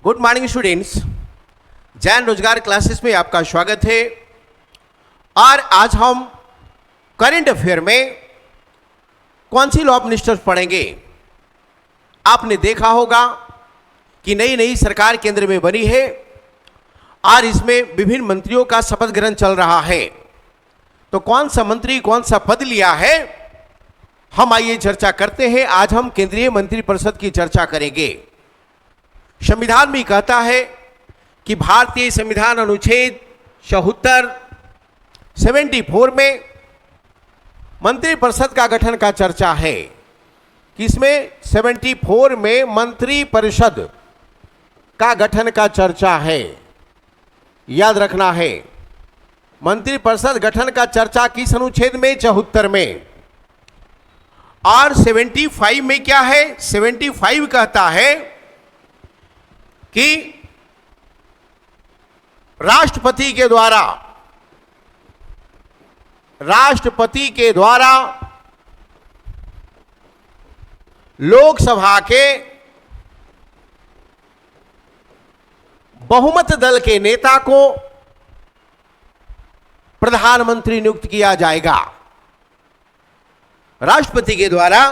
Good morning students, Jain रोजगार classes में आपका स्वागत है। और आज हम करंट अफेयर में काउंसिल ऑफ मिनिस्टर्स पढ़ेंगे। आपने देखा होगा कि नई नई सरकार केंद्र में बनी है और इसमें विभिन्न मंत्रियों का शपथ ग्रहण चल रहा है। तो कौन सा मंत्री कौन सा पद लिया है, हम आइए चर्चा करते हैं। आज हम केंद्रीय मंत्रिपरिषद की चर्चा करेंगे। संविधान भी कहता है कि भारतीय संविधान अनुच्छेद 74 में मंत्रिपरिषद का गठन का चर्चा है। किसमें? 74 में मंत्रिपरिषद का गठन का चर्चा है। याद रखना है, मंत्रिपरिषद गठन का चर्चा किस अनुच्छेद में? 74 में। और 75 में क्या है? 75 कहता है कि राष्ट्रपति के द्वारा लोकसभा के बहुमत दल के नेता को प्रधानमंत्री नियुक्त किया जाएगा। राष्ट्रपति के द्वारा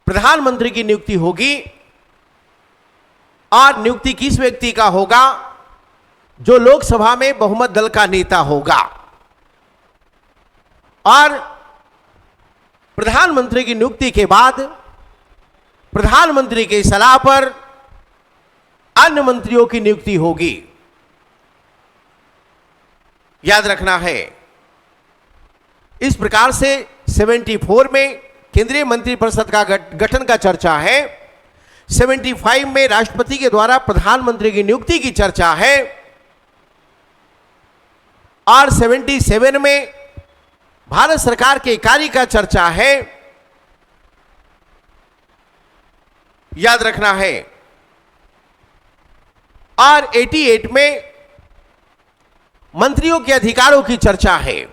प्रधानमंत्री की नियुक्ति होगी और नियुक्ति किस व्यक्ति का होगा? जो लोकसभा में बहुमत दल का नेता होगा। और प्रधानमंत्री की नियुक्ति के बाद प्रधानमंत्री की सलाह पर अन्य मंत्रियों की नियुक्ति होगी। याद रखना है। इस प्रकार से 74 में केंद्रीय मंत्रिपरिषद का गठन का चर्चा है। 75 में राष्ट्रपति के द्वारा प्रधानमंत्री की नियुक्ति की चर्चा है। और 77 में भारत सरकार के कार्य का चर्चा है। याद रखना है। और 88 में मंत्रियों के अधिकारों की चर्चा है।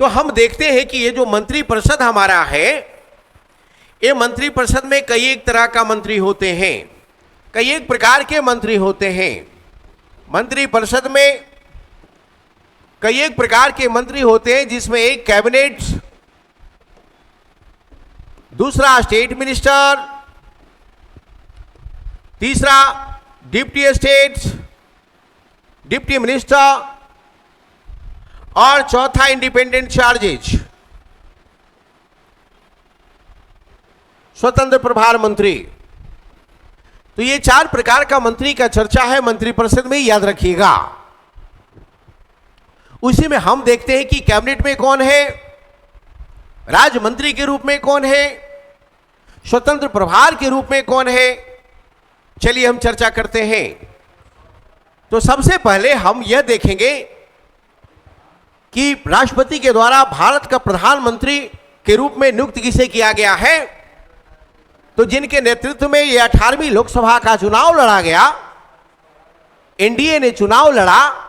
तो हम देखते हैं कि ये जो मंत्रिपरिषद हमारा है, ये मंत्रिपरिषद में कई एक तरह का मंत्री होते हैं, कई एक प्रकार के मंत्री होते हैं। मंत्रिपरिषद में कई एक प्रकार के मंत्री होते हैं, जिसमें एक कैबिनेट, दूसरा स्टेट मिनिस्टर, तीसरा डिप्टी मिनिस्टर और चौथा इंडिपेंडेंट चार्जेज, स्वतंत्र प्रभार मंत्री। तो ये 4 प्रकार का मंत्री का चर्चा है मंत्रिपरिषद में, याद रखिएगा। उसी में हम देखते हैं कि कैबिनेट में कौन है, राज्य मंत्री के रूप में कौन है, स्वतंत्र प्रभार के रूप में कौन है। चलिए हम चर्चा करते हैं। तो सबसे पहले हम यह देखेंगे कि राष्ट्रपति के द्वारा भारत का प्रधानमंत्री के रूप में नियुक्त किसे किया गया है। तो जिनके नेतृत्व में यह 18वीं लोकसभा का चुनाव लड़ा गया, एनडीए ने चुनाव लड़ा,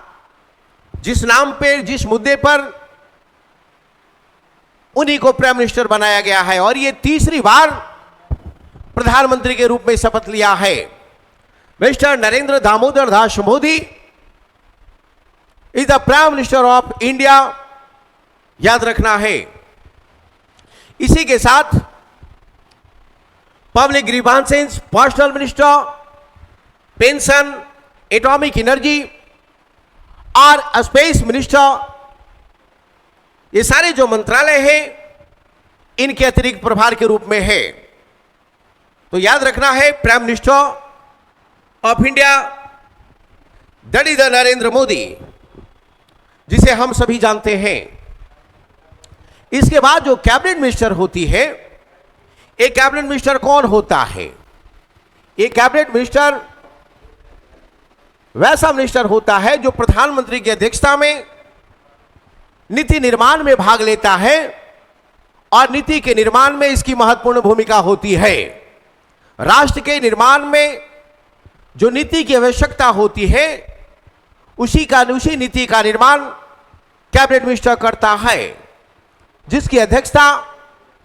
जिस नाम पे, जिस मुद्दे पर, उन्हीं को प्राइम मिनिस्टर बनाया गया है। और ये तीसरी बार प्रधानमंत्री के रूप में शपथ लिया है। Mister Narendra Damodar Das Modi is the prime minister of India. याद रखना है। इसी के साथ public grievances, personal minister, pension, atomic energy और स्पेस मिनिस्टर, ये सारे जो मंत्रालय हैं, इनके अतिरिक्त प्रभार के रूप में है। तो याद रखना है, prime minister of India, that is the Narendra Modi, जिसे हम सभी जानते हैं। इसके बाद जो कैबिनेट मिनिस्टर होती है, एक कैबिनेट मिनिस्टर कौन होता है? एक कैबिनेट मिनिस्टर वैसा मिनिस्टर होता है जो प्रधानमंत्री की अध्यक्षता में नीति निर्माण में भाग लेता है और नीति के निर्माण में इसकी महत्वपूर्ण भूमिका होती है। राष्ट्र के निर्माण में जो नीति की आवश्यकता होती है, उसी नीति का निर्माण कैबिनेट मिनिस्टर करता है, जिसकी अध्यक्षता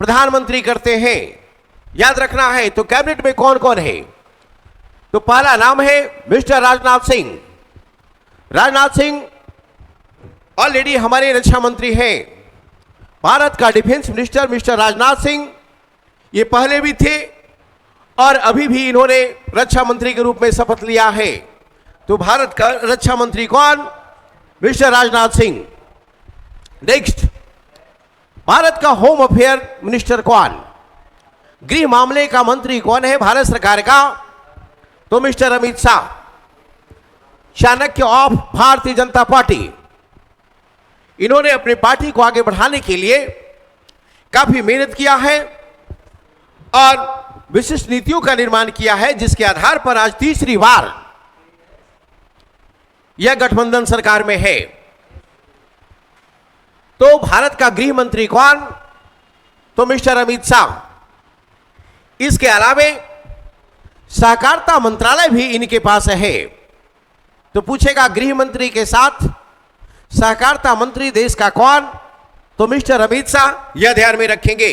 प्रधानमंत्री करते हैं। याद रखना है। तो कैबिनेट में कौन कौन है? तो पहला नाम है मिस्टर राजनाथ सिंह। राजनाथ सिंह ऑलरेडी हमारे रक्षा मंत्री हैं। भारत का defence minister mister Rajnath Singh ये पहले भी थे और अभी भी इन्होंने रक्षा मंत्री के रूप में शपथ लिया है। तो भारत का रक्षा मंत्री कौन? मिस्टर राजनाथ सिंह। नेक्स्ट, भारत का होम अफेयर मिनिस्टर कौन? गृह मामले का मंत्री कौन है भारत सरकार का? तो mister Amit Shah, Chanakya of Bharatiya Janata party. इन्होंने अपनी पार्टी को आगे बढ़ाने के लिए काफी मेहनत किया है और विशिष्ट नीतियों का निर्माण किया है, जिसके आधार पर आज तीसरी बार यह गठबंधन सरकार में है। तो भारत का गृह मंत्री कौन? तो मिस्टर अमित शाह। इसके अलावे सहकारिता मंत्रालय भी इनके पास है। तो पूछेगा गृह मंत्री के साथ सहकारिता मंत्री देश का कौन? तो मिस्टर अमित शाह। यह ध्यान में रखेंगे।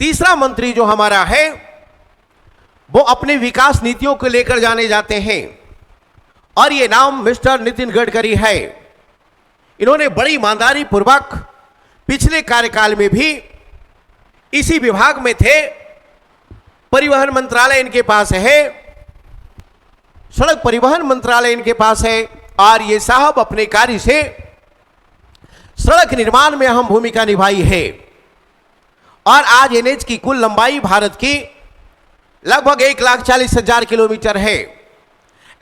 तीसरा मंत्री जो हमारा है वो अपने विकास नीतियों को लेकर जाने जाते हैं और ये नाम मिस्टर नितिन गडकरी है। इन्होंने बड़ी ईमानदारी पूर्वक पिछले कार्यकाल में भी इसी विभाग में थे। परिवहन मंत्रालय इनके पास है, सड़क परिवहन मंत्रालय इनके पास है और ये साहब अपने कार्य से सड़क निर्माण में अहम भूमिका निभाई है। और आज एनएच की कुल लंबाई भारत की लगभग 1,40,000 किलोमीटर है।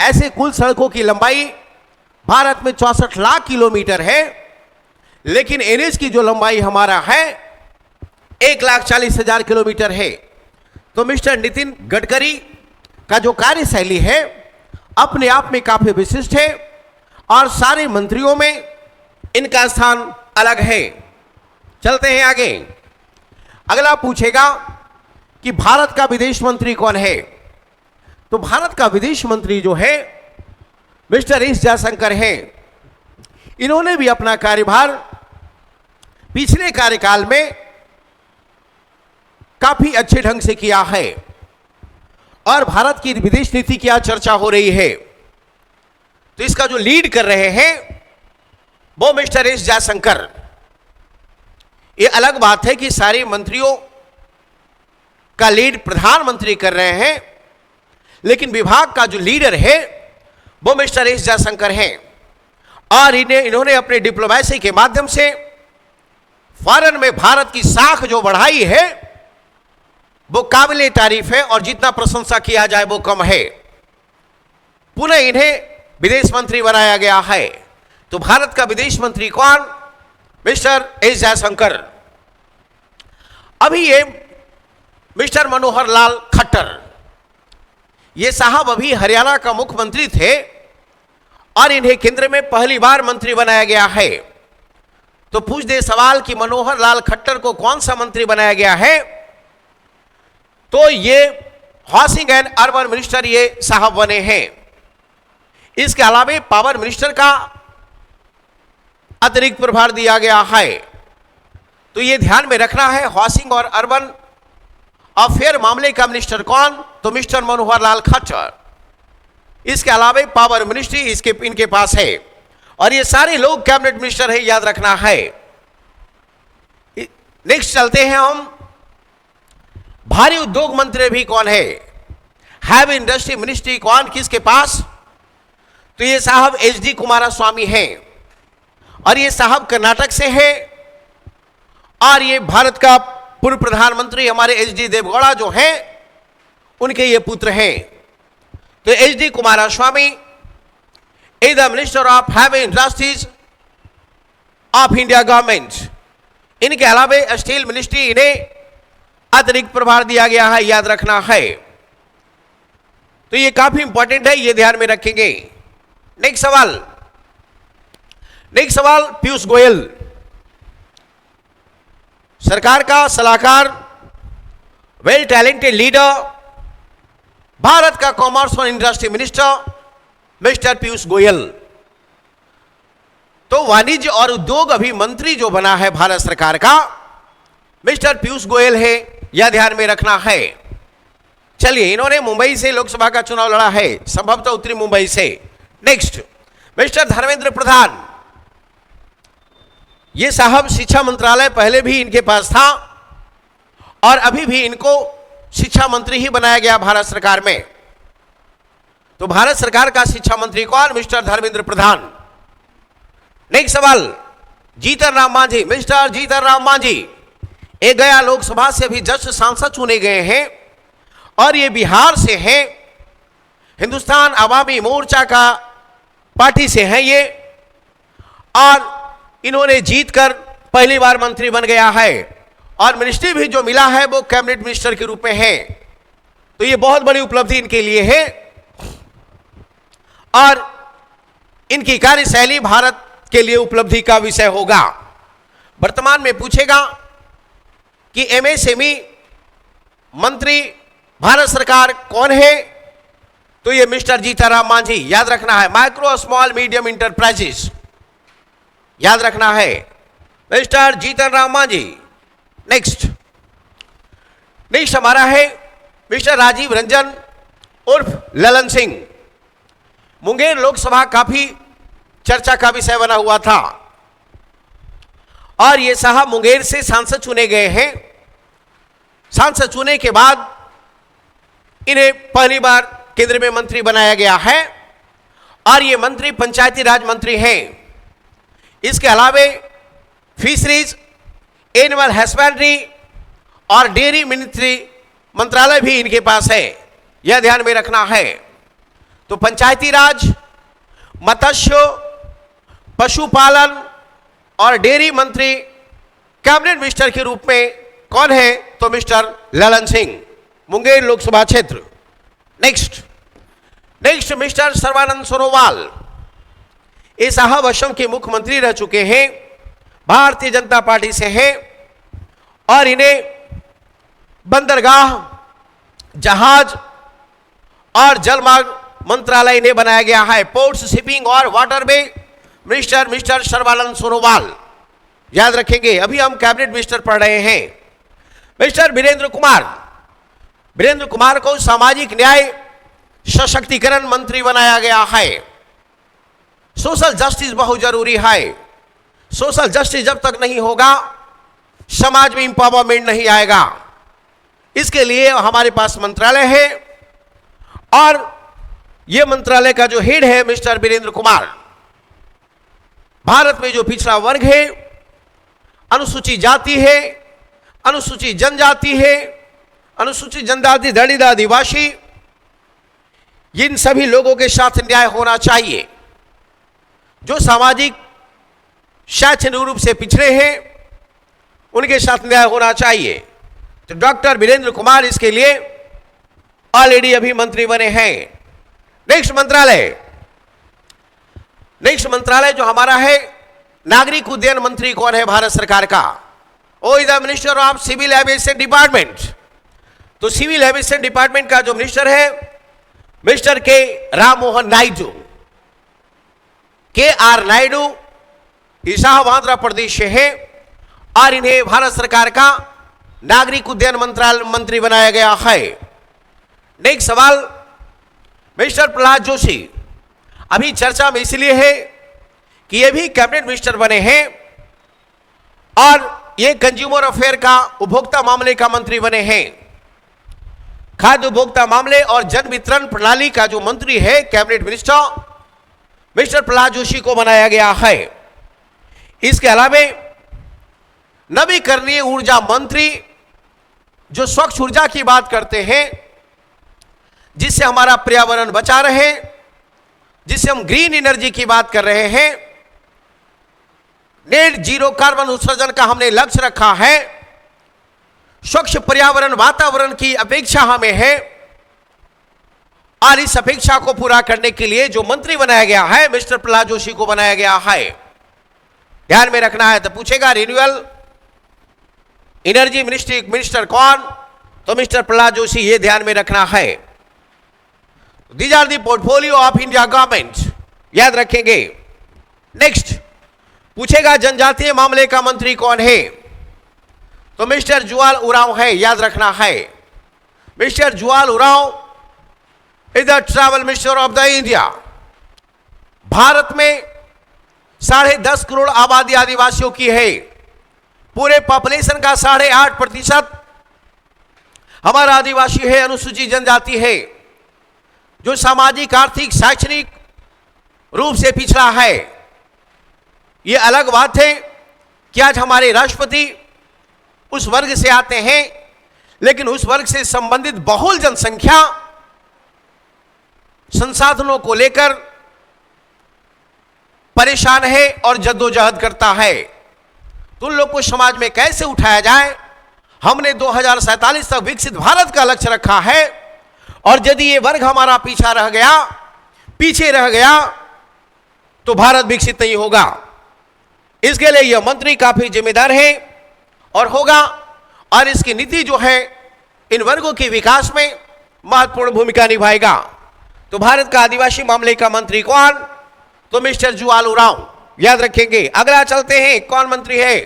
ऐसे कुल सड़कों की लंबाई भारत में 64 लाख किलोमीटर है, लेकिन एनएच की जो लंबाई हमारा है 1,40,000 किलोमीटर है। तो मिस्टर नितिन गडकरी का जो कार्यशैली है अपने आप में काफी विशिष्ट है और सारे मंत्रियों में इनका स्थान अलग है। चलते हैं आगे। अगला पूछेगा कि भारत का विदेश मंत्री कौन है? तो भारत का विदेश मंत्री जो है मिस्टर एस जयशंकर हैं। इन्होंने भी अपना कार्यभार पिछले कार्यकाल में काफी अच्छे ढंग से किया है और भारत की विदेश नीति की आज चर्चा हो रही है। तो इसका जो लीड कर रहे हैं वो मिस्टर एस जयशंकर। ये अलग बात है कि सारे मंत्रियों का लीड प्रधानमंत्री कर रहे हैं, लेकिन विभाग का जो लीडर है वो मिस्टर एस जयशंकर हैं और इन्होंने अपने डिप्लोमेसी के माध्यम से फॉरेन में भारत की साख जो बढ़ाई है वो काबिले तारीफ है और जितना प्रशंसा किया जाए वो कम है। पुनः इन्हें विदेश मंत्री बनाया गया है। तो भारत का विदेश मंत्री कौन? Mister S Jaishankar. अभी ये मिस्टर मनोहर लाल खट्टर, ये साहब अभी हरियाणा का मुख्यमंत्री थे और इन्हें केंद्र में पहली बार मंत्री बनाया गया है। तो पूछ दे सवाल कि मनोहर लाल खट्टर को कौन सा मंत्री बनाया गया है? तो ये हाउसिंग एंड अर्बन मिनिस्टर ये साहब बने हैं। इसके अलावा पावर मिनिस्टर का अतिरिक्त प्रभार दिया गया है। तो ये ध्यान में रखना है, हाउसिंग और अर्बन अफेयर मामले का मिनिस्टर कौन? तो मिस्टर मनोहर लाल खट्टर। इसके अलावा पावर मिनिस्ट्री इनके पास है और ये सारे लोग कैबिनेट मिनिस्टर है, याद रखना है। नेक्स्ट चलते हैं हम। भारी उद्योग मंत्री भी कौन है? हैवी इंडस्ट्री मिनिस्ट्री कौन किसके पास? तो ये साहब एच.डी. कुमारस्वामी हैं और ये साहब कर्नाटक से है और ये भारत का पूर्व प्रधानमंत्री हमारे एच.डी. देवगौड़ा जो हैं उनके ये पुत्र हैं। तो H D. Kumaraswamy is the minister of heavy industries of India government. इनके अलावा स्टील मिनिस्ट्री इन्हें अतिरिक्त प्रभार दिया गया है, याद रखना है। तो ये काफी इंपॉर्टेंट है, ये ध्यान में रखेंगे। नेक्स्ट सवाल पीयूष गोयल, सरकार का सलाहकार, वेल टैलेंटेड लीडर, भारत का कॉमर्स और industry minister mister Piyush Goyal. तो वाणिज्य और उद्योग अभी मंत्री जो बना है भारत सरकार का मिस्टर पीयूष गोयल है, यह ध्यान में रखना है। चलिए, इन्होंने मुंबई से लोकसभा का चुनाव लड़ा है, संभवतः उत्तरी मुंबई से। Next, mister Dharmendra Pradhan. ये साहब शिक्षा मंत्रालय पहले भी इनके पास था और अभी भी इनको शिक्षा मंत्री ही बनाया गया भारत सरकार में। तो भारत सरकार का शिक्षा मंत्री कौन? मिस्टर धर्मेंद्र प्रधान। नेक्स्ट सवाल, जीतन राम मांझी। मिस्टर जीतन राम मांझी ये गया लोकसभा से भी जस्ट सांसद चुने गए हैं और ये बिहार से हैं, हिंदुस्तान अवामी मोर्चा का पार्टी से हैं ये, और इन्होंने जीतकर पहली बार मंत्री बन गया है और मिनिस्ट्री भी जो मिला है वो कैबिनेट मिनिस्टर के रूप में है। तो ये बहुत बड़ी उपलब्धि इनके लिए है और इनकी कार्यशैली भारत के लिए उपलब्धि का विषय होगा। वर्तमान में पूछेगा कि एमएसएमई मंत्री भारत सरकार कौन है? तो ये मिस्टर जीतनराम मांझी, याद रखना है, माइक्रो स्मॉल मीडियम इंटरप्राइजेस, याद रखना है, मिस्टर जीतनराम मांझी। नेक्स्ट हमारा है मिस्टर राजीव रंजन उर्फ ललन सिंह। मुंगेर लोकसभा काफी चर्चा का विषय बना हुआ था और ये साहब मुंगेर से सांसद चुने गए हैं। सांसद चुने के बाद इन्हें पहली बार केंद्र में मंत्री बनाया गया है और ये मंत्री पंचायती राज मंत्री हैं। इसके अलावे फिशरीज, एनिमल हस्बेंड्री और डेयरी मंत्रालय भी इनके पास है, यह ध्यान में रखना है। तो पंचायती राज, मत्स्य, पशुपालन और डेयरी मंत्री कैबिनेट मिनिस्टर के रूप में कौन है? तो मिस्टर ललन सिंह, मुंगेर लोकसभा क्षेत्र। Next mister Sarbananda Sonowal. ये साहब असम के मुख्यमंत्री रह चुके हैं, भारतीय जनता पार्टी से हैं और इन्हें बंदरगाह, जहाज और जलमार्ग मंत्रालय ने बनाया गया है, पोर्ट्स, शिपिंग और waterway minister mister Sarbananda Sonowal, याद रखेंगे। अभी हम कैबिनेट मिनिस्टर पढ़ रहे हैं। मिस्टर वीरेंद्र कुमार को सामाजिक न्याय सशक्तिकरण मंत्री बनाया गया है। सोशल जस्टिस बहुत जरूरी है। सोशल जस्टिस जब तक नहीं होगा समाज में इंपावरमेंट नहीं आएगा। इसके लिए हमारे पास मंत्रालय है और यह मंत्रालय का जो हेड है मिस्टर वीरेंद्र कुमार। भारत में जो पिछड़ा वर्ग है, अनुसूचित जाति है, अनुसूचित जनजाति है, अनुसूचित जनजाति, दलित, आदिवासी, इन सभी लोगों के साथ न्याय होना चाहिए। जो सामाजिक शैक्षणिक रूप से पिछड़े हैं उनके साथ न्याय होना चाहिए। तो डॉक्टर वीरेंद्र कुमार इसके लिए ऑलरेडी अभी मंत्री बने हैं। नेक्स्ट मंत्रालय जो हमारा है, नागरिक उड्डयन मंत्री कौन है भारत सरकार का? Who is the minister of civil aviation department. तो सिविल एविएशन डिपार्टमेंट का जो मिनिस्टर है मिस्टर के राममोहन नायडू, KR नायडू, साहब आंध्र प्रदेश से है और इन्हें भारत सरकार का नागरिक उड्डयन मंत्री बनाया गया है। नेक्स्ट सवाल, मिस्टर प्रहलाद जोशी अभी चर्चा में इसलिए है कि ये भी कैबिनेट मिनिस्टर बने हैं और ये कंज्यूमर अफेयर का, उपभोक्ता मामले का मंत्री बने हैं। खाद्य उपभोक्ता मामले और जन वितरण प्रणाली का जो मंत्री है cabinet minister mister Prahlad Joshi को बनाया गया है। इसके अलावे नवीकरणीय ऊर्जा मंत्री, जो स्वच्छ ऊर्जा की बात करते हैं, जिससे हमारा पर्यावरण बचा रहे, जिससे हम ग्रीन एनर्जी की बात कर रहे हैं, नेट जीरो कार्बन उत्सर्जन का हमने लक्ष्य रखा है, स्वच्छ पर्यावरण वातावरण की अपेक्षा हमें है और इस अपेक्षा को पूरा करने के लिए जो मंत्री बनाया गया है मिस्टर प्रहलाद जोशी को बनाया गया है। ध्यान में रखना है। तो पूछेगा रिन्यूएबल एनर्जी मिनिस्टर कौन? तो मिस्टर प्रहलाद जोशी, ये ध्यान में रखना है। These are the portfolio of India government, याद रखेंगे। नेक्स्ट पूछेगा जनजातीय मामले का मंत्री कौन है? तो मिस्टर जुआल उरांव है, याद रखना है। Mister Jual Oraon is the travel minister of the India. Bharat में 10.5 करोड़ आबादी आदिवासियों की है। पूरे पॉपुलेशन का 8.5% हमारा आदिवासी है, अनुसूचित जनजाति है, जो सामाजिक, आर्थिक, शैक्षणिक रूप से पिछड़ा है। यह अलग बात है कि आज हमारे राष्ट्रपति उस वर्ग से आते हैं, लेकिन उस वर्ग से संबंधित बहुल जनसंख्या संसाधनों को लेकर परेशान है और जद्दोजहद करता है। तो उन लोग को समाज में कैसे उठाया जाए? हमने 2047 तक विकसित भारत का लक्ष्य रखा है, और यदि ये वर्ग हमारा पीछे रह गया तो भारत विकसित नहीं होगा। इसके लिए यह मंत्री काफी जिम्मेदार है और होगा, और इसकी नीति जो है इन वर्गों के विकास में महत्वपूर्ण भूमिका निभाएगा। तो भारत का आदिवासी मामले का मंत्री कौन? तो मिस्टर जुआल उरांव, याद रखेंगे। अगला चलते हैं, कौन मंत्री है?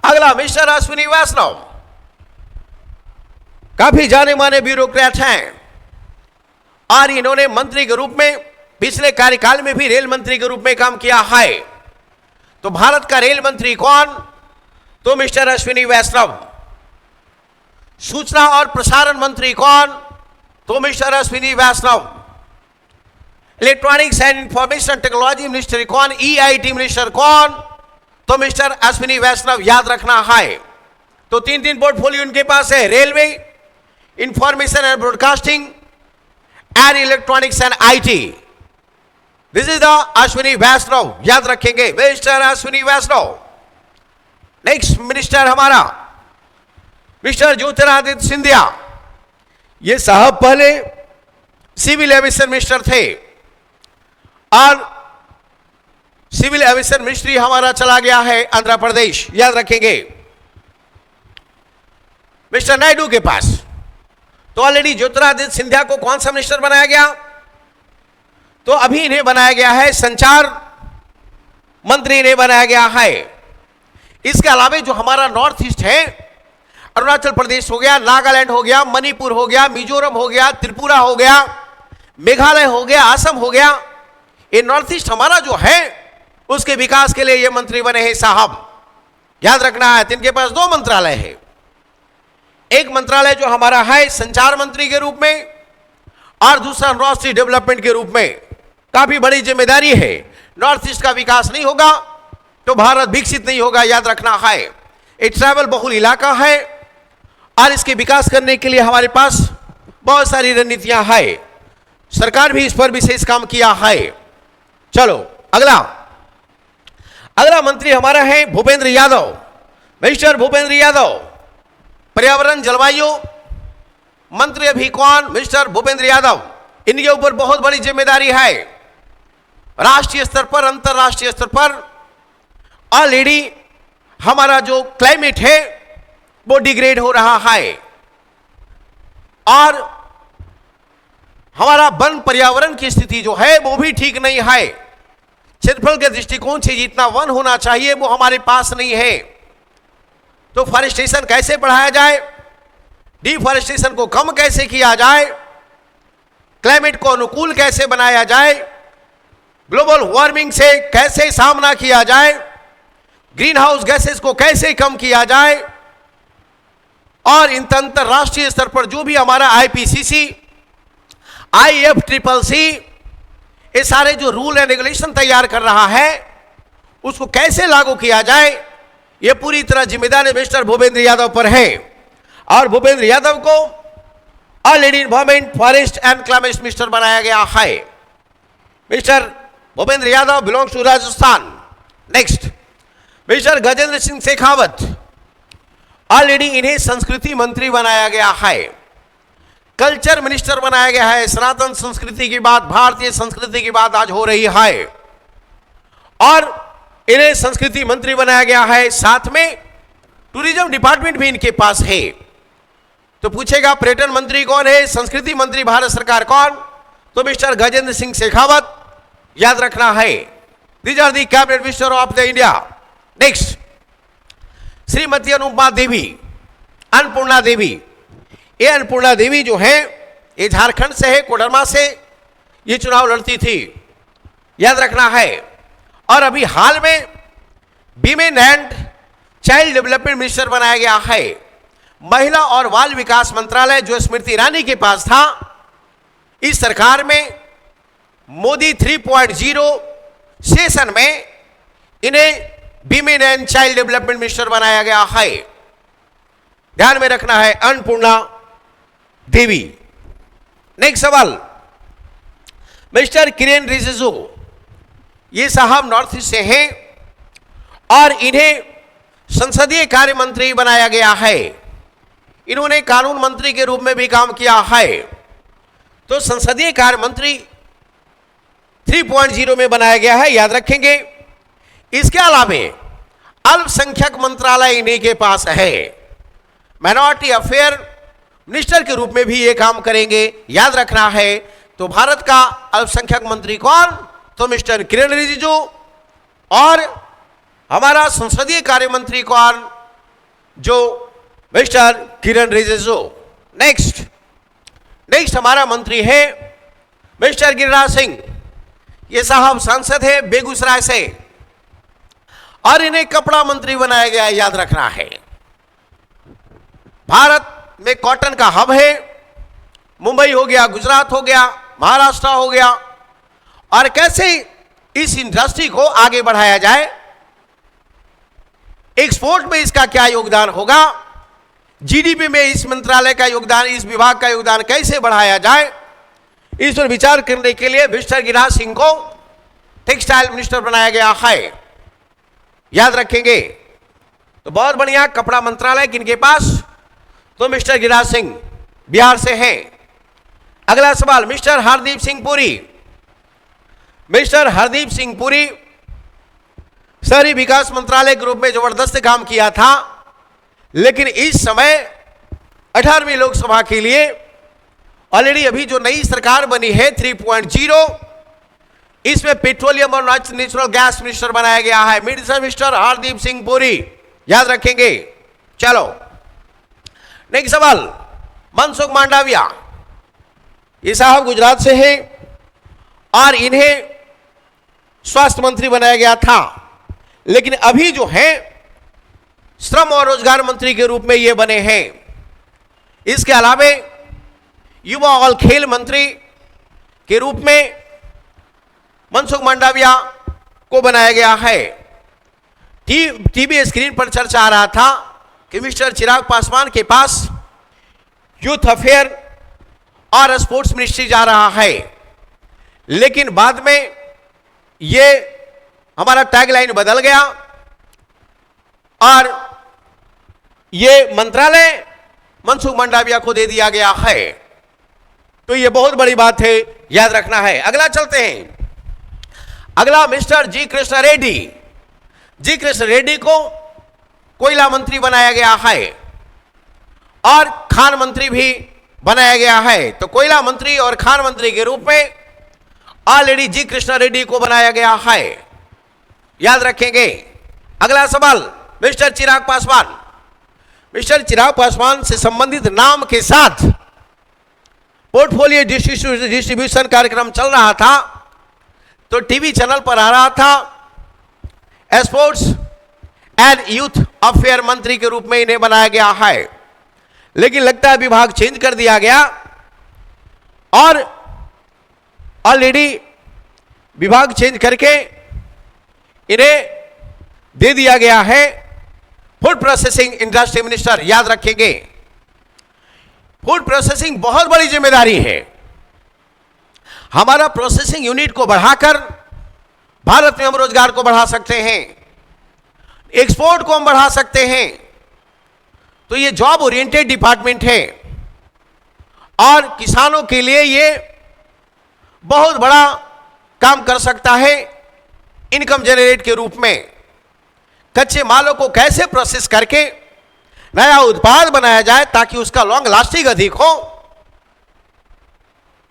अगला मिस्टर अश्विनी वैष्णव, काफी जाने माने ब्यूरोक्रेट हैं, और इन्होंने मंत्री के रूप में पिछले कार्यकाल में भी रेल मंत्री के रूप में काम किया है। तो भारत का रेल मंत्री कौन? तो मिस्टर अश्विनी वैष्णव। सूचना और प्रसारण मंत्री कौन? तो mister Ashwini Vaishnaw. Electronics and information technology minister कौन? EIT मिनिस्टर कौन? तो मिस्टर अश्विनी वैष्णव, याद रखना है। तो 3 पोर्टफोलियो उनके पास है, railway, information and broadcasting and electronics and IT। This is the Ashwini Vaishnaw, याद रखेंगे, mister Ashwini Vaishnaw. Next minister हमारा मिस्टर ज्योतिरादित्य सिंधिया। ये साहब पहले सिविल एविएशन मिनिस्टर थे, और सिविल एविएशन मिनिस्ट्री हमारा चला गया है आंध्र प्रदेश, याद रखेंगे, मिस्टर नायडू के पास। तो ऑलरेडी ज्योतिरादित्य सिंधिया को कौन सा मिनिस्टर बनाया गया? तो अभी इन्हें बनाया गया है संचार मंत्री, इन्हें बनाया गया है। इसके अलावा जो हमारा नॉर्थ ईस्ट है, अरुणाचल प्रदेश हो गया, नागालैंड हो गया, मणिपुर हो गया, मिजोरम हो गया, त्रिपुरा हो गया, मेघालय हो गया, असम हो गया, ये नॉर्थ ईस्ट हमारा जो है उसके विकास के लिए ये मंत्री बने हैं साहब, याद रखना है। इनके पास 2 मंत्रालय है। एक मंत्रालय जो हमारा है संचार मंत्री के रूप में, और दूसरा नॉर्थ ईस्ट डेवलपमेंट के रूप में। काफी बड़ी जिम्मेदारी है। नॉर्थ ईस्ट का विकास नहीं होगा तो भारत विकसित नहीं होगा, याद रखना है। ये ट्रैवल बहुल इलाका है, और इसके विकास करने के लिए हमारे पास बहुत सारी रणनीतियां हैं। सरकार भी इस पर विशेष काम किया है। चलो अगला मंत्री हमारा है भूपेंद्र यादव, मिस्टर भूपेंद्र यादव। पर्यावरण जलवायु मंत्री अभी कौन? मिस्टर भूपेंद्र यादव। इनके ऊपर बहुत बड़ी जिम्मेदारी है। राष्ट्रीय स्तर पर, अंतरराष्ट्रीय स्तर पर ऑलरेडी हमारा जो क्लाइमेट है वो डिग्रेड हो रहा है, और हमारा वन पर्यावरण की स्थिति जो है वो भी ठीक नहीं है। क्षेत्रफल के दृष्टिकोण से जितना वन होना चाहिए वो हमारे पास नहीं है। तो फॉरेस्टेशन कैसे बढ़ाया जाए, डिफॉरेस्टेशन को कम कैसे किया जाए, क्लाइमेट को अनुकूल कैसे बनाया जाए, ग्लोबल वार्मिंग से कैसे सामना किया जाए, ग्रीन हाउस गैसेस को कैसे कम किया जाए, और अंतरराष्ट्रीय स्तर पर जो भी हमारा IPCC, IFCCC, ये सारे जो रूल एंड रेगुलेशन तैयार कर रहा है उसको कैसे लागू किया जाए, ये पूरी तरह जिम्मेदारी मिस्टर भूपेंद्र यादव पर है। और भूपेंद्र यादव को already environment, forest and climate minister बनाया गया है। Mister Bhupender Yadav belongs to Rajasthan. Next mister Gajendra Singh Shekhawat, already इन्हें संस्कृति मंत्री बनाया गया है, कल्चर मिनिस्टर बनाया गया है। सनातन संस्कृति की बात, भारतीय संस्कृति की बात आज हो रही है, और इन्हें संस्कृति मंत्री बनाया गया है। साथ में टूरिज्म डिपार्टमेंट भी इनके पास है। तो पूछेगा पर्यटन मंत्री कौन है, संस्कृति मंत्री भारत सरकार कौन? तो मिस्टर गजेंद्र सिंह शेखावत, याद रखना है। These are the cabinet minister of the India. Next Shrimati Anupama Devi, Annapurna Devi, ये अन्नपूर्णा देवी जो है ये झारखंड से है, कोडरमा से ये चुनाव लड़ती थी, याद रखना है। और अभी हाल में women and child development minister बनाया गया है। महिला और बाल विकास मंत्रालय जो स्मृति ईरानी के पास था, इस सरकार में मोदी 3.0 सेशन में इन्हें women and child development minister बनाया गया है। ध्यान में रखना है अन्नपूर्णा देवी। नेक्स्ट सवाल, मिस्टर किरेन रिजिजू, ये साहब नॉर्थ ईस्ट से हैं और इन्हें संसदीय कार्य मंत्री बनाया गया है। इन्होंने कानून मंत्री के रूप में भी काम किया है। तो संसदीय कार्य मंत्री 3.0 में बनाया गया है, याद रखेंगे। इसके अलावा अल्पसंख्यक मंत्रालय इन्हीं के पास है। माइनॉरिटी अफेयर मिनिस्टर के रूप में भी ये काम करेंगे, याद रखना है। तो भारत का अल्पसंख्यक मंत्री कौन? तो मिस्टर किरेन रिजिजू। और हमारा संसदीय कार्य मंत्री कौन? जो मिस्टर किरेन रिजिजू। नेक्स्ट हमारा मंत्री है मिस्टर गिरिराज सिंह। ये साहब सांसद है बेगूसराय से और इन्हें कपड़ा मंत्री बनाया गया है, याद रखना है। भारत में कॉटन का हब है, मुंबई हो गया, गुजरात हो गया, महाराष्ट्र हो गया। और कैसे इस इंडस्ट्री को आगे बढ़ाया जाए, एक्सपोर्ट में इसका क्या योगदान होगा, जीडीपी में इस मंत्रालय का योगदान, इस विभाग का योगदान कैसे बढ़ाया जाए, इस पर विचार करने के लिए मिस्टर गिरिराज सिंह को टेक्सटाइल मिनिस्टर बनाया गया है, याद रखेंगे। तो बहुत बढ़िया, कपड़ा मंत्रालय किनके पास? तो मिस्टर गिरिराज सिंह बिहार से हैं। अगला सवाल, मिस्टर हरदीप सिंह पुरी। मिस्टर हरदीप सिंह पुरी शहरी विकास मंत्रालय के रूप में जबरदस्त काम किया था, लेकिन इस समय 18वीं लोकसभा के लिए ऑलरेडी अभी जो नई सरकार बनी है 3.0, इसमें पेट्रोलियम और नेचुरल गैस मिनिस्टर बनाया गया है मिस्टर हरदीप सिंह पुरी, याद रखेंगे। चलो नेक्स्ट सवाल, मनसुख मांडविया। ये साहब गुजरात से हैं और इन्हें स्वास्थ्य मंत्री बनाया गया था, लेकिन अभी जो है श्रम और रोजगार मंत्री के रूप में ये बने हैं। इसके अलावा युवा और खेल मंत्री के रूप में मनसुख मांडविया को बनाया गया है। टीवी स्क्रीन पर चर्चा आ रहा था कि मिस्टर चिराग पासवान के पास यूथ अफेयर और स्पोर्ट्स मिनिस्ट्री जा रहा है, लेकिन बाद में ये हमारा टैगलाइन बदल गया और ये मंत्रालय मनसुख मांडविया को दे दिया गया है। तो ये बहुत बड़ी बात है, याद रखना है। अगला चलते हैं। अगला मिस्टर जी कृष्ण रेड्डी। जी कृष्ण रेड्डी को कोयला मंत्री बनाया गया है और खान मंत्री भी बनाया गया है। तो कोयला मंत्री और खान मंत्री के रूप में ऑलरेडी जी कृष्ण रेड्डी को बनाया गया है, याद रखेंगे। अगला सवाल, मिस्टर चिराग पासवान। मिस्टर चिराग पासवान से संबंधित नाम के साथ पोर्टफोलियो डिस्ट्रीब्यूशन कार्यक्रम चल रहा था, तो टीवी चैनल पर आ रहा था। स्पोर्ट्स एंड यूथ अफेयर मंत्री के रूप में इन्हें बनाया गया है, लेकिन लगता है विभाग चेंज कर दिया गया और ऑलरेडी विभाग चेंज करके इन्हें दे दिया गया है फूड प्रोसेसिंग इंडस्ट्री मिनिस्टर, याद रखेंगे। फूड प्रोसेसिंग बहुत बड़ी जिम्मेदारी है। हमारा प्रोसेसिंग यूनिट को बढ़ाकर भारत में हम रोजगार को बढ़ा सकते हैं, एक्सपोर्ट को हम बढ़ा सकते हैं। तो ये जॉब ओरिएंटेड डिपार्टमेंट है और किसानों के लिए ये बहुत बड़ा काम कर सकता है इनकम जनरेट के रूप में। कच्चे मालों को कैसे प्रोसेस करके नया उत्पाद बनाया जाए ताकि उसका लॉन्ग लास्टिंग अधिक हो।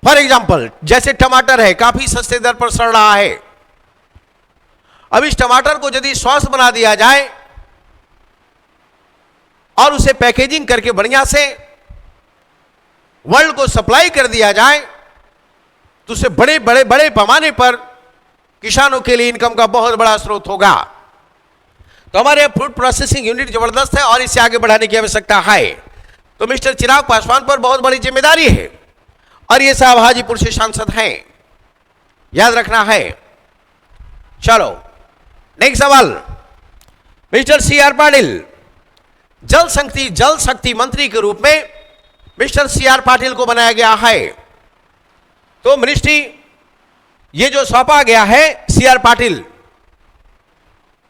फॉर एग्जाम्पल, जैसे टमाटर है, काफी सस्ते दर पर सड़ रहा है। अब इस टमाटर को यदि स्वास्थ्य बना दिया जाए और उसे पैकेजिंग करके बढ़िया से वर्ल्ड को सप्लाई कर दिया जाए तो उससे बड़े बड़े बड़े पैमाने पर किसानों के लिए इनकम का बहुत बड़ा स्रोत होगा। तो हमारे फूड प्रोसेसिंग यूनिट जबरदस्त है और इसे आगे बढ़ाने की आवश्यकता है। तो मिस्टर चिराग पासवान पर बहुत बड़ी जिम्मेदारी है और ये साहब हाजीपुर से सांसद हैं, याद रखना है। चलो नेक्स्ट सवाल, मिस्टर सी आर पाटिल, जल शक्ति मंत्री के रूप में मिस्टर सी आर पाटिल को बनाया गया है। तो मिनिस्ट्री ये जो सौंपा गया है सी आर पाटिल,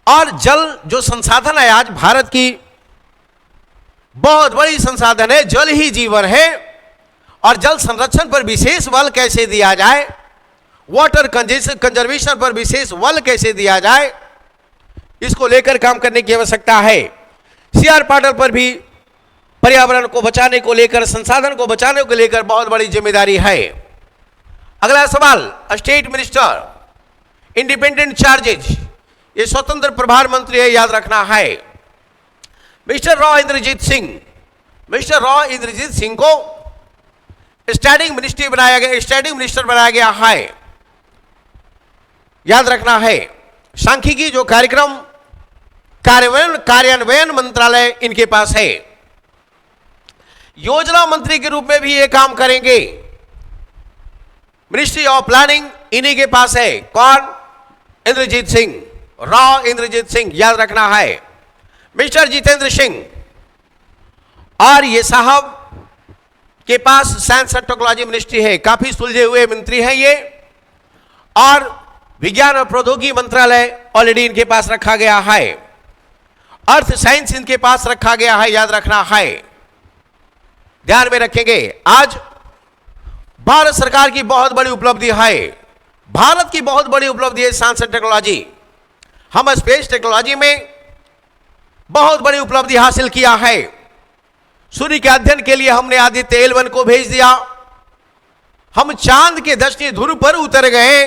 और जल जो संसाधन है आज भारत की बहुत बड़ी संसाधन है, जल ही जीवन है, और जल संरक्षण पर विशेष बल कैसे दिया जाए, वाटर कंजर्वेशन पर विशेष बल कैसे दिया जाए, इसको लेकर काम करने की आवश्यकता है। सी आर पाटिल पर भी पर्यावरण को बचाने को लेकर, संसाधन को बचाने को लेकर बहुत बड़ी जिम्मेदारी है। अगला सवाल, स्टेट मिनिस्टर इंडिपेंडेंट चार्जेज, ये स्वतंत्र प्रभार मंत्री है, याद रखना है। मिस्टर रॉ इंद्रजीत सिंह को स्टैंडिंग मिनिस्टर बनाया गया है, याद रखना है। सांख्यिकी जो कार्यक्रम कार्यान्वयन मंत्रालय इनके पास है। योजना मंत्री के रूप में भी ये काम करेंगे, मिनिस्ट्री ऑफ प्लानिंग इन्हीं के पास है। कौन? इंद्रजीत सिंह, रॉ इंद्रजीत सिंह, याद रखना है। मिस्टर जितेंद्र सिंह, और ये साहब के पास साइंस एंड टेक्नोलॉजी मिनिस्ट्री है, काफी सुलझे हुए मंत्री हैं ये, और विज्ञान और प्रौद्योगिकी मंत्रालय ऑलरेडी इनके पास रखा गया है। अर्थ साइंस इनके पास रखा गया है, याद रखना है, ध्यान में रखेंगे। आज भारत सरकार की बहुत बड़ी उपलब्धि है, भारत की बहुत बड़ी उपलब्धि है साइंस एंड टेक्नोलॉजी। हम स्पेस टेक्नोलॉजी में बहुत बड़ी उपलब्धि हासिल किया है। सूर्य के अध्ययन के लिए हमने आदित्य L1 को भेज दिया, हम चांद के दक्षिणी ध्रुव पर उतर गए,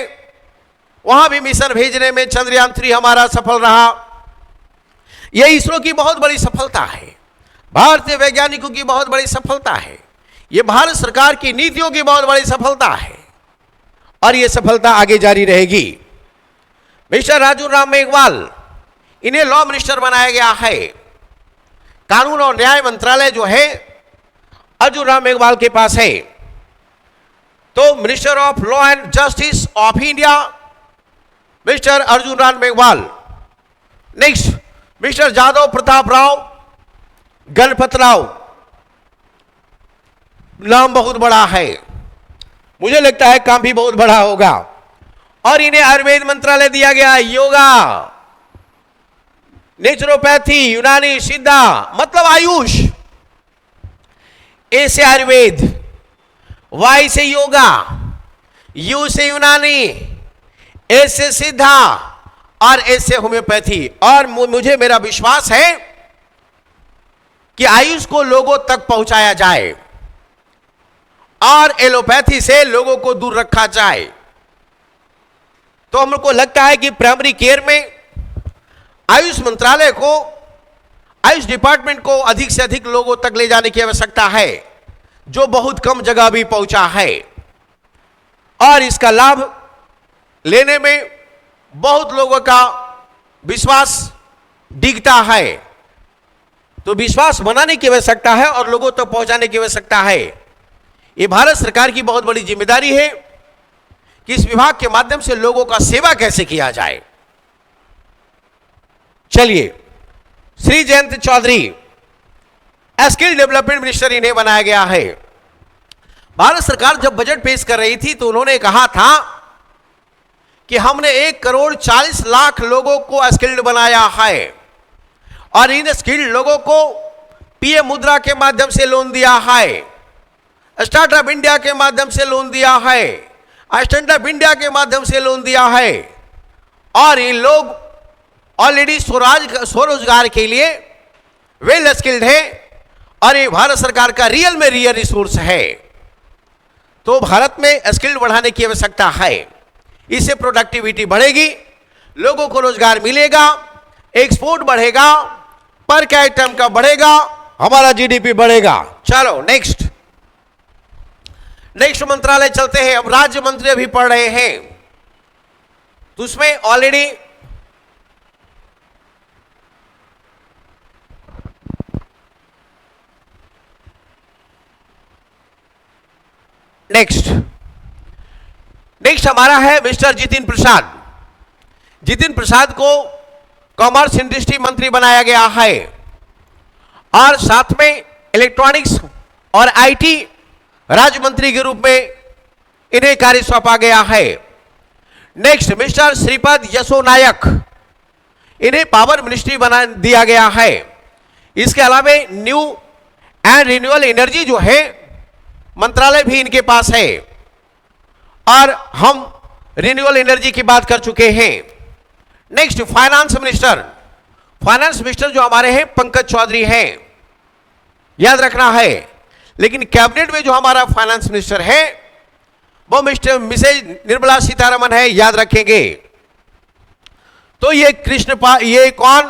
वहां भी मिशन भेजने में चंद्रयान 3 हमारा सफल रहा। यह इसरो की बहुत बड़ी सफलता है, भारतीय वैज्ञानिकों की बहुत बड़ी सफलता है, यह भारत सरकार की नीतियों की बहुत बड़ी सफलता है, और यह सफलता आगे जारी रहेगी। मिस्टर अर्जुन राम मेघवाल, इन्हें लॉ मिनिस्टर बनाया गया है। कानून और न्याय मंत्रालय जो है अर्जुन राम मेघवाल के पास है। तो minister of law and justice of India mister Arjun Ram Meghwal. Next, mister Jadhav Pratap Rao Ganpat Rao, नाम बहुत बड़ा है, मुझे लगता है काम भी बहुत बड़ा होगा, और इन्हें आयुर्वेद मंत्रालय दिया गया है। योगा, नेचुरोपैथी, यूनानी, सिद्धा, मतलब आयुष। ए से आयुर्वेद, वाई से योगा, यू से यूनानी, ए से सिद्धा, और ए से होम्योपैथी। और मुझे मेरा विश्वास है कि आयुष को लोगों तक पहुंचाया जाए और एलोपैथी से लोगों को दूर रखा जाए। तो हमको लगता है कि प्राइमरी केयर में आयुष मंत्रालय को, आयुष डिपार्टमेंट को अधिक से अधिक लोगों तक ले जाने की आवश्यकता है, जो बहुत कम जगह भी पहुंचा है, और इसका लाभ लेने में बहुत लोगों का विश्वास डिगता है। तो विश्वास बनाने की आवश्यकता है और लोगों तक पहुंचाने की आवश्यकता है। ये भारत सरकार की बहुत बड़ी जिम्मेदारी है कि इस विभाग के माध्यम से लोगों का सेवा कैसे किया जाए। चलिए, Shri Jayant Chaudhary, skill development minister इन्हें बनाया गया है। भारत सरकार जब बजट पेश कर रही थी तो उन्होंने कहा था कि हमने 1,40,00,000 लोगों को स्किल्ड बनाया है, और इन स्किल्ड लोगों को पीएम मुद्रा के माध्यम से लोन दिया है, स्टार्टअप इंडिया के माध्यम से लोन दिया है, स्टैंडअप इंडिया के माध्यम से लोन दिया है, और ये लोग ऑलरेडी स्वरोजगार के लिए वेल स्किल्ड है, और ये भारत सरकार का रियल में रियल रिसोर्स है। तो भारत में स्किल बढ़ाने की आवश्यकता है, इससे प्रोडक्टिविटी बढ़ेगी, लोगों को रोजगार मिलेगा, एक्सपोर्ट बढ़ेगा, पर कैपिटा इनकम बढ़ेगा, हमारा जीडीपी बढ़ेगा। चलो नेक्स्ट, नेक्स्ट मंत्रालय चलते हैं। अब राज्य मंत्री अभी पढ़ रहे हैं, तो उसमें ऑलरेडी नेक्स्ट हमारा है मिस्टर जितिन प्रसाद। जितिन प्रसाद को कॉमर्स इंडस्ट्री मंत्री बनाया गया है और साथ में इलेक्ट्रॉनिक्स और आईटी राज्य मंत्री के रूप में इन्हें कार्य सौंपा गया है। नेक्स्ट मिस्टर श्रीपद यसो नायक, इन्हें पावर मिनिस्ट्री बना दिया गया है। इसके अलावा न्यू एंड रिन्यूएबल एनर्जी जो है मंत्रालय भी इनके पास है और हम रिन्यूएबल एनर्जी की बात कर चुके हैं। Next finance minister. Finance minister जो हमारे हैं पंकज चौधरी हैं, याद रखना है। लेकिन कैबिनेट में जो हमारा फाइनेंस मिनिस्टर है वो मिसेज निर्मला सीतारमण है, याद रखेंगे। तो ये ये कौन?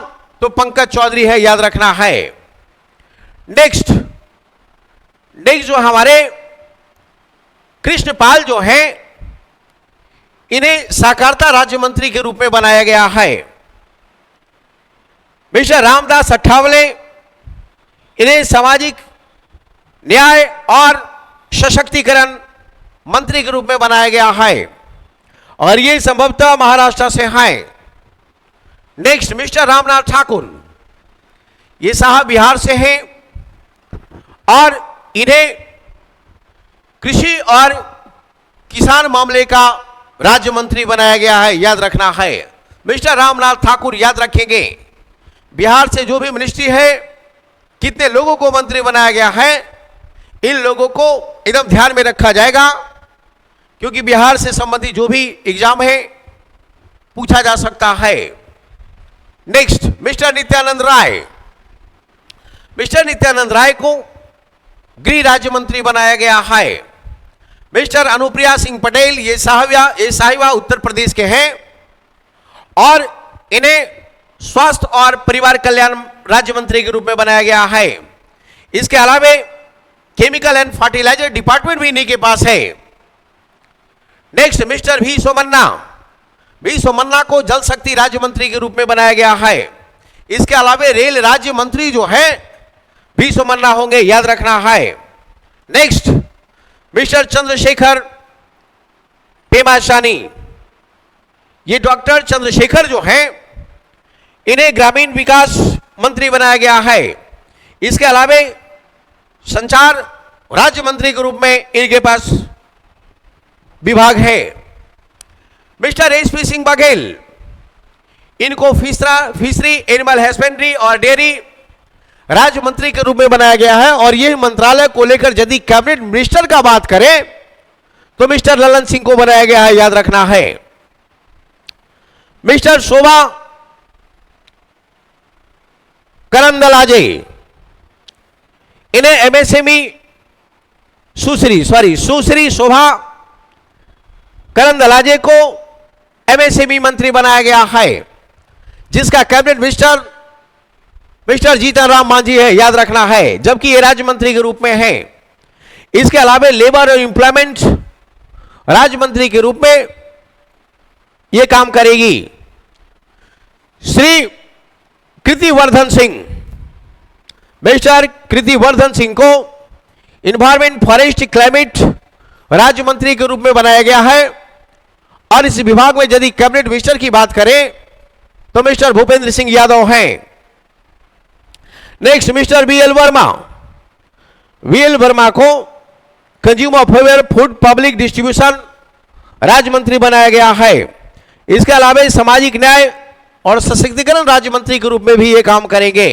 तो पंकज चौधरी है, याद रखना है। नेक्स्ट जो हमारे कृष्णपाल जो है इन्हें सहकारिता राज्य मंत्री के रूप में बनाया गया है। मिस्टर रामदास अठावले, इन्हें सामाजिक न्याय और सशक्तिकरण मंत्री के रूप में बनाया गया है और ये संभवतः महाराष्ट्र से हैं। नेक्स्ट मिस्टर रामनाथ ठाकुर, ये साहब बिहार से हैं और इन्हें कृषि और किसान मामले का राज्य मंत्री बनाया गया है, याद रखना है। मिस्टर रामनाथ ठाकुर, याद रखेंगे। बिहार से जो भी मिनिस्ट्री है, कितने लोगों को मंत्री बनाया गया है, इन लोगों को एकदम ध्यान में रखा जाएगा क्योंकि बिहार से संबंधित जो भी एग्जाम है पूछा जा सकता है। Next mister Nityanand Rai. Mister Nityanand Rai को गृह राज्य मंत्री बनाया गया है। मिस्टर अनुप्रिया सिंह पटेल, ये साहिवा उत्तर प्रदेश के हैं और इन्हें स्वास्थ्य और परिवार कल्याण राज्य मंत्री के रूप में बनाया गया है। इसके अलावा केमिकल एंड फर्टिलाइजर डिपार्टमेंट भी इन्हीं के पास है। नेक्स्ट मिस्टर वी सोमन्ना को जल शक्ति राज्य मंत्री के रूप में बनाया गया है। इसके अलावा रेल राज्य मंत्री जो है वी सोमन्ना होंगे, याद रखना है। नेक्स्ट मिस्टर चंद्रशेखर पेमाशानी, ये डॉक्टर चंद्रशेखर जो हैं इन्हें ग्रामीण विकास मंत्री बनाया गया है। इसके अलावा संचार राज्य मंत्री के रूप में इनके पास विभाग है। मिस्टर एसपी सिंह बघेल, इनको फिशरी एनिमल हस्बेंड्री और डेयरी राज्य मंत्री के रूप में बनाया गया है और यह मंत्रालय को लेकर यदि कैबिनेट मिनिस्टर का बात करें तो मिस्टर ललन सिंह को बनाया गया है, याद रखना है। मिस्टर शोभा करंदलाजे, इन्हें एमएसएमई सुश्री शोभा करंदलाजे को एमएसएमई मंत्री बनाया गया है, जिसका कैबिनेट मिस्टर जीतन राम मांझी है, याद रखना है, जबकि ये राज्य मंत्री के रूप में है। इसके अलावा लेबर और एम्प्लॉयमेंट राज्य मंत्री के रूप में यह काम करेगी। श्री कृतिवर्धन सिंह, मिस्टर कृतिवर्धन सिंह को इन्वायरमेंट फॉरेस्ट क्लाइमेट राज्य मंत्री के रूप में बनाया गया है और इस विभाग में यदि कैबिनेट मिनिस्टर की बात करें तो मिस्टर भूपेंद्र सिंह यादव हैं। नेक्स्ट मिस्टर वीएल वर्मा को consumer fair food public distribution राज्य मंत्री बनाया गया है। इसके अलावा सामाजिक न्याय और सशक्तिकरण राज्य मंत्री के रूप में भी ये काम करेंगे।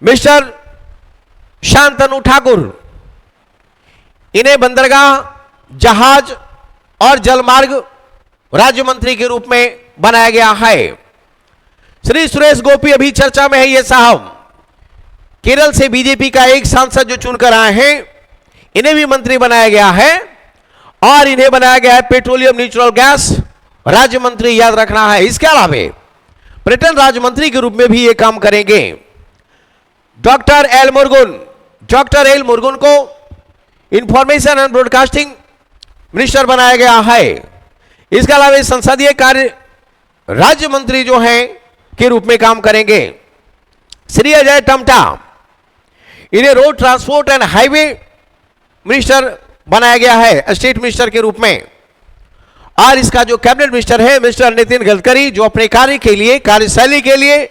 मिस्टर शांतनु ठाकुर, इन्हें बंदरगाह, जहाज और जलमार्ग राज्य मंत्री के रूप में बनाया गया है। श्री सुरेश गोपी अभी चर्चा में है, ये साहब केरल से बीजेपी का एक सांसद जो चुनकर आए हैं, इन्हें भी मंत्री बनाया गया है और इन्हें बनाया गया है पेट्रोलियम नेचुरल गैस राज्य मंत्री, याद रखना है। इसके अलावा पर्यटन राज्य मंत्री के रूप में भी ये काम करेंगे। डॉक्टर एल मुर्गुन को इंफॉर्मेशन एंड ब्रॉडकास्टिंग मिनिस्टर बनाया गया है। इसके अलावा संसदीय कार्य राज्य मंत्री जो हैं के रूप में काम करेंगे श्री अजय टम्टा। इन्हें road transport and highway minister बनाया गया है स्टेट मिनिस्टर के रूप में। और इसका जो कैबिनेट मिनिस्टर है मिस्टर नितिन गडकरी, जो अपने कार्य के लिए, कार्यशैली के लिए,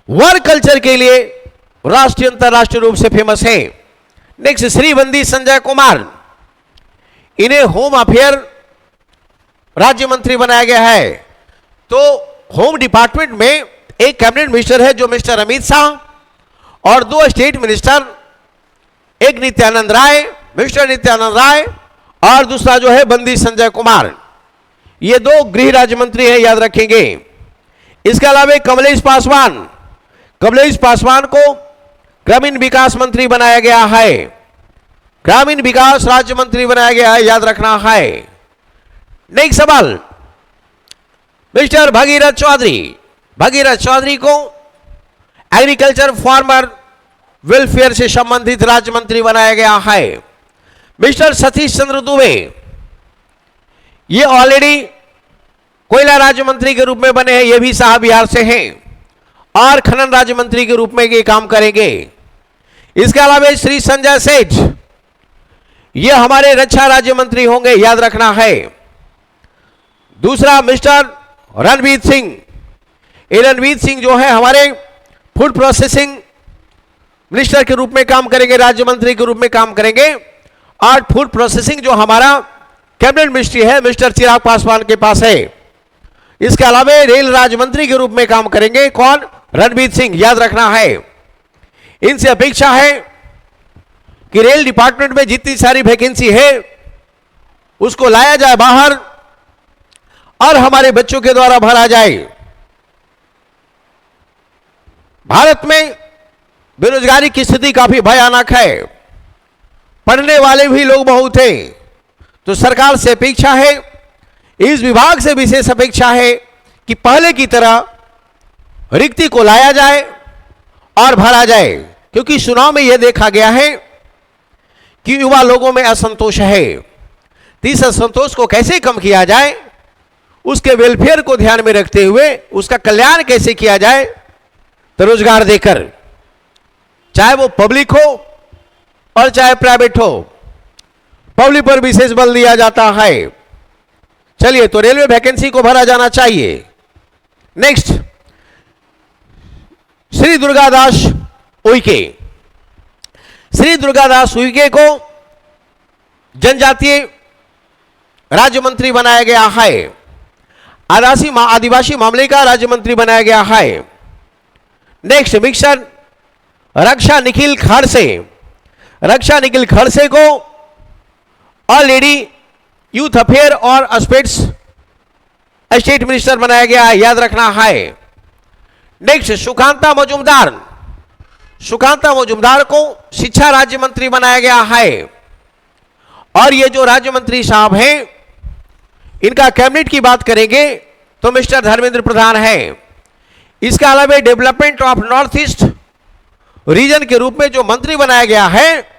वर्क कल्चर के लिए राष्ट्रीय अंतरराष्ट्रीय रूप से फेमस है। नेक्स्ट श्री बंदी संजय कुमार, इन्हें होम अफेयर राज्य मंत्री बनाया गया है। तो होम डिपार्टमेंट में एक कैबिनेट मिनिस्टर है जो मिस्टर अमित शाह और 2 स्टेट मिनिस्टर, एक नित्यानंद राय, मिस्टर नित्यानंद राय, और दूसरा जो है बंदी संजय कुमार। ये 2 गृह राज्य मंत्री हैं, याद रखेंगे। इसके अलावा कमलेश पासवान को ग्रामीण विकास मंत्री बनाया गया है, ग्रामीण विकास राज्य मंत्री बनाया गया है, याद रखना है। नेक्स्ट सवाल, मिस्टर भगीरथ चौधरी को एग्रीकल्चर फार्मर वेलफेयर से संबंधित राज्य मंत्री बनाया गया है। मिस्टर सतीश चंद्र दुबे, ये ऑलरेडी कोयला राज्य मंत्री के रूप में बने हैं, ये भी साहब बिहार से हैं और खनन राज्य मंत्री के रूप में ये काम करेंगे। इसके अलावा श्री संजय सेठ, ये हमारे रक्षा राज्य मंत्री होंगे, याद रखना है। दूसरा मिस्टर रणवीर सिंह जो है हमारे फूड प्रोसेसिंग मिनिस्टर के रूप में काम करेंगे, राज्य मंत्री के रूप में काम करेंगे। और फूड प्रोसेसिंग जो हमारा कैबिनेट मिनिस्ट्री है मिस्टर चिराग पासवान के पास है। इसके अलावा रेल राज्य मंत्री के रूप में काम करेंगे कौन? रणवीर सिंह, याद रखना है। इनसे अपेक्षा है कि रेल डिपार्टमेंट में जितनी सारी वैकेंसी है उसको लाया जाए बाहर और हमारे बच्चों के द्वारा भरा जाए। भारत में बेरोजगारी की स्थिति काफी भयानक है, पढ़ने वाले भी लोग बहुत हैं, तो सरकार से अपेक्षा है, इस विभाग से विशेष अपेक्षा है कि पहले की तरह रिक्ति को लाया जाए और भरा जाए, क्योंकि चुनाव में यह देखा गया है कि युवा लोगों में असंतोष है। तो इस असंतोष को कैसे कम किया जाए, उसके वेलफेयर को ध्यान में रखते हुए उसका कल्याण कैसे किया जाए, तो रोजगार देकर, चाहे वो पब्लिक हो और चाहे प्राइवेट हो, पब्लिक पर विशेष बल दिया जाता है। चलिए, तो रेलवे वैकेंसी को भरा जाना चाहिए। नेक्स्ट, श्री दुर्गादास उइके को जनजातीय राज्य मंत्री बनाया गया है, आदिवासी मामले का राज्य मंत्री बनाया गया है। नेक्स्ट, मिस्टर रक्षा निखिल खड़से को ऑलरेडी यूथ अफेयर और स्पोर्ट्स स्टेट मिनिस्टर बनाया गया है, याद रखना है। नेक्स्ट, सुकांता मजुमदार को शिक्षा राज्य मंत्री बनाया गया है। और ये जो राज्य मंत्री साहब हैं, इनका कैबिनेट की बात करेंगे तो मिस्टर धर्मेंद्र प्रधान है। इसके अलावा development of north east region के रूप में जो मंत्री बनाया गया है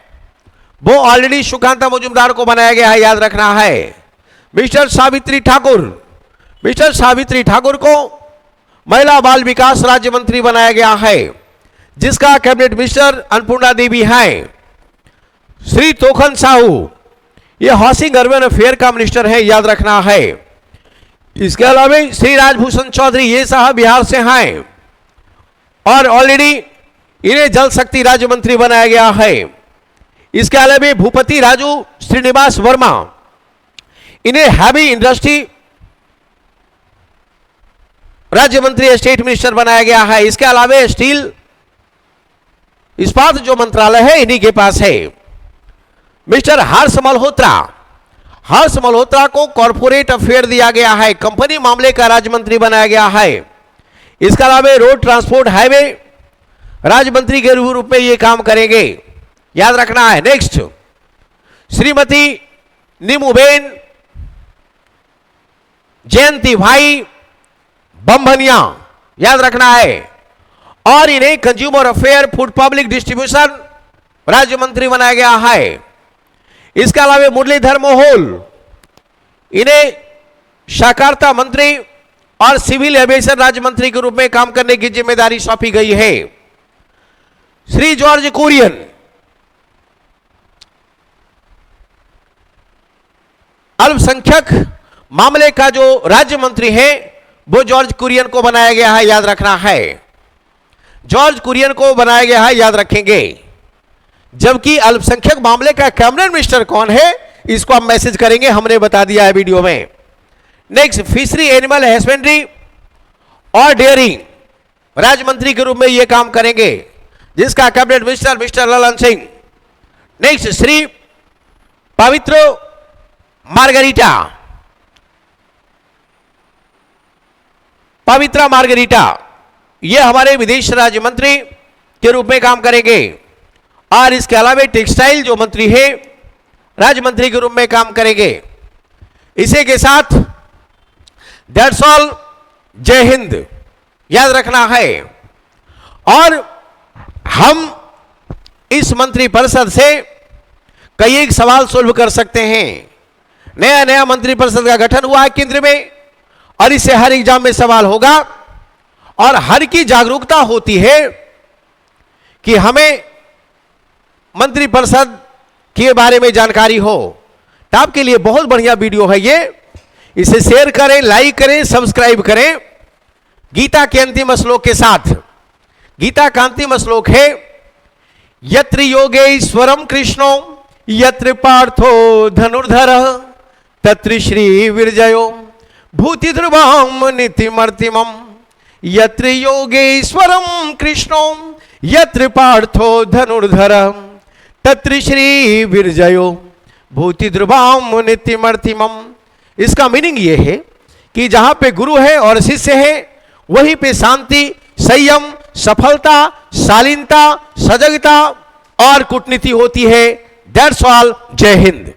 वो ऑलरेडी सुकांता मजुमदार को बनाया गया है, याद रखना है। मिस्टर सावित्री ठाकुर को महिला बाल विकास राज्य मंत्री बनाया गया है, जिसका कैबिनेट मिनिस्टर अन्नपूर्णा देवी हैं। श्री तोखन साहू, ये हाउसिंग अर्बन अफेयर का मिनिस्टर है, याद रखना है। इसके अलावा श्री राजभूषण चौधरी, ये साहब बिहार से हैं और ऑलरेडी इन्हें जल शक्ति राज्य मंत्री बनाया गया है। इसके अलावा भूपति राजू श्रीनिवास वर्मा, इन्हें हैवी इंडस्ट्री राज्य मंत्री स्टेट मिनिस्टर बनाया गया है। इसके अलावा स्टील इस्पात जो मंत्रालय है इन्हीं के पास है। मिस्टर हर्ष मल्होत्रा को कॉर्पोरेट अफेयर दिया गया है, कंपनी मामले का राज्य मंत्री बनाया गया है। इसके अलावा रोड ट्रांसपोर्ट हाईवे राज्य मंत्री के रूप में ये काम करेंगे, याद रखना है। नेक्स्ट, श्रीमती नीमूबेन जयंती भाई बम्भनिया, याद रखना है। और इन्हें consumer affair food public distribution राज्य मंत्री बनाया गया है। इसके अलावा मुरलीधर मोहोल, इन्हें सहकारिता मंत्री और सिविल एविएशन राज्य मंत्री के रूप में काम करने की जिम्मेदारी सौंपी गई है। श्री जॉर्ज कुरियन, अल्पसंख्यक मामले का जो राज्य मंत्री है वो जॉर्ज कुरियन को बनाया गया है, याद रखना है, जॉर्ज कुरियन को बनाया गया है, याद रखेंगे। जबकि अल्पसंख्यक मामले का कैबिनेट मिनिस्टर कौन है, इसको हम मैसेज करेंगे, हमने बता दिया है वीडियो में। नेक्स्ट, फिशरी एनिमल हस्बेंड्री और डेयरिंग राज्य मंत्री के रूप में यह काम करेंगे, जिसका cabinet minister mister Lalan Singh. Next, Shri पवित्र मार्गरीटा, पवित्रा मार्गरीटा, ये हमारे विदेश राज्य मंत्री के रूप में काम करेंगे। और इसके अलावा टेक्सटाइल जो मंत्री है राज्य मंत्री के रूप में काम करेंगे। इसी के साथ दैट्स ऑल, जय हिंद, याद रखना है। और हम इस मंत्री परिषद से कई एक सवाल सोल्व कर सकते हैं। नया नया मंत्री परिषद का गठन हुआ है केंद्र में, और इससे हर एग्जाम में सवाल होगा, और हर की जागरूकता होती है कि हमें मंत्री परिषद के बारे में जानकारी हो। तो आपके लिए बहुत बढ़िया वीडियो है ये, इसे शेयर करें, लाइक करें, सब्सक्राइब करें। गीता के अंतिम श्लोक के साथ, गीता का अंतिम श्लोक है, यत्र योगेश्वरम कृष्णो यत्र पार्थो धनुर्धरः तत्र श्री विरजयो भूति ध्रुवम नीतिमर्तिमम। यत्र योगेश्वरम कृष्णो यत्र पार्थो धनुर्धरः तत्र श्री विरजयो भूति ध्रुवम नीतिमर्तिमम। इसका मीनिंग यह है कि जहां पे गुरु है और शिष्य है, वहीं पे शांति, संयम, सफलता, शालीनता, सजगता और कूटनीति होती है। दैट्स ऑल, जय हिंद।